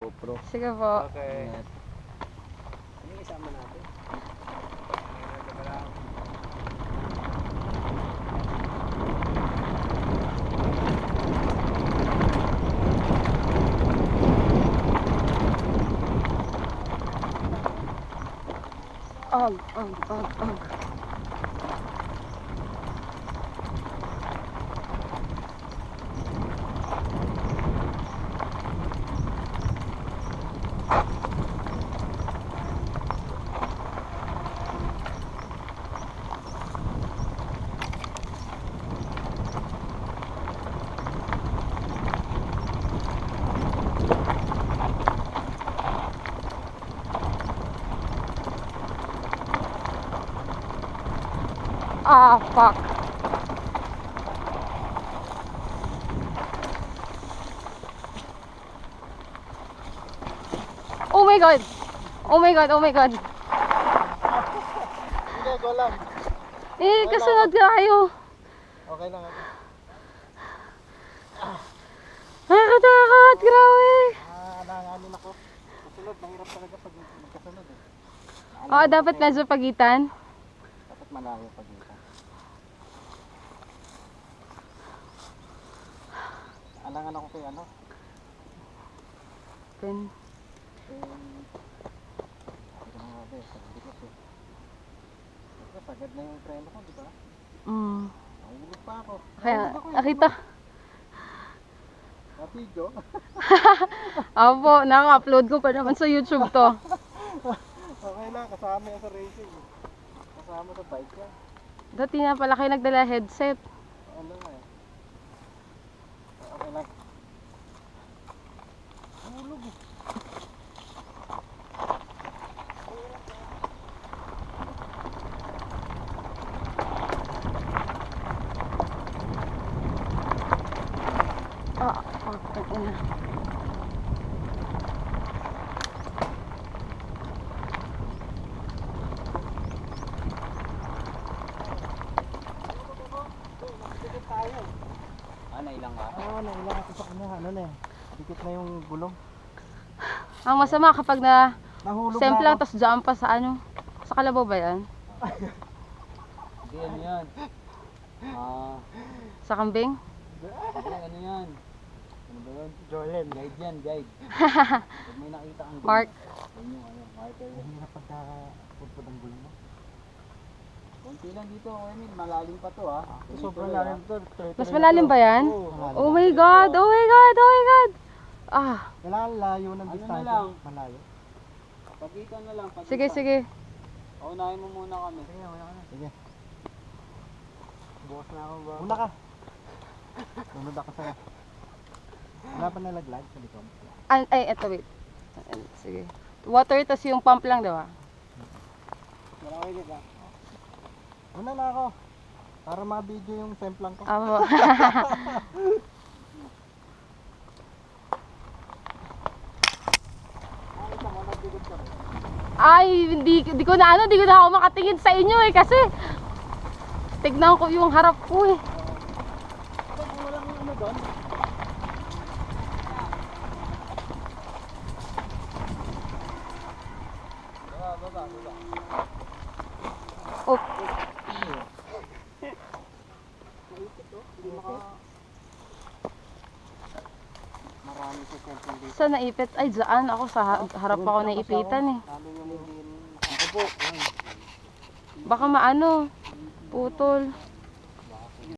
GoPro. Sige po. Okay. Ingat. Ano yung isama natin? Og. Ah, fuck. Oh my god. Oh my god, oh my god. Hindi, go lang. Kasunod kayo. Okay lang ako. Nakakatakot, grabe. Nanganin ako. Kasunod, mahirap talaga pag magkasunod eh. Oo, dapat medyo pagitan. Dapat malayo pag dito. Alangan ako kay ano? Pen. Ito na nga ba eh, pagdikot eh. Ito, sagad na yung preno ko, di ba? Nahulog pa ako. Kaya, Nahulog ako eh. nakita. Napidyo. Opo, naka-upload ko pa naman sa YouTube to. Okay lang, kasama yan sa racing. Kasama sa bike yan. Dati na pala kayo nagdala headset. Ano nga eh. Okay lang. Nahulog eh. Fuck na. Nailang ka? Oo, nailang ako sa kanya. Ano na eh. Dikit na yung gulong. Ang masama kapag na Nahulog semplang na ako. tapos jump pa sa ano? Sa kalabaw ba yan? Hindi, ano yan? Sa kambing? Hindi, ano yan? Ano ba yun? Jorlen. Guide yan, guide. Pag may nakita kang Mark. Yan yung ano, marker yan. Mahirap pagka-pudpud ang gulong mo. Konti lang dito, I mean, malalim pa to ha. Sobrang lalim to. Mas malalim ba yan? Oo, Oh my god! Oh my god! Oh my god! Ah, kailangan layo ng Ano na distansya. lang? Malayo. Pagitan na lang, pagitan. sige, sige. Unahin mo muna kami. Sige, wala ka na. Sige. Bukas na ako ba? Una ka. Sunod ako sa'yo. Wala pa nalaglag sa likod. Ay, eto, wait. Sige. Water, tas yung pump lang, diba? Malaki ka. Una na ako. Para ma-video yung semplang ko. Amo. Ay, hindi ko na ako makatingin sa inyo eh kasi tignan ko yung harap ko eh. Walang ano doon. Baba. Oh, Marami sa semplang dito. saan naipit? Ay, dyan ako sa harap ako naipitan eh. Lalo yung hindi. Ako po. Baka maano, putol.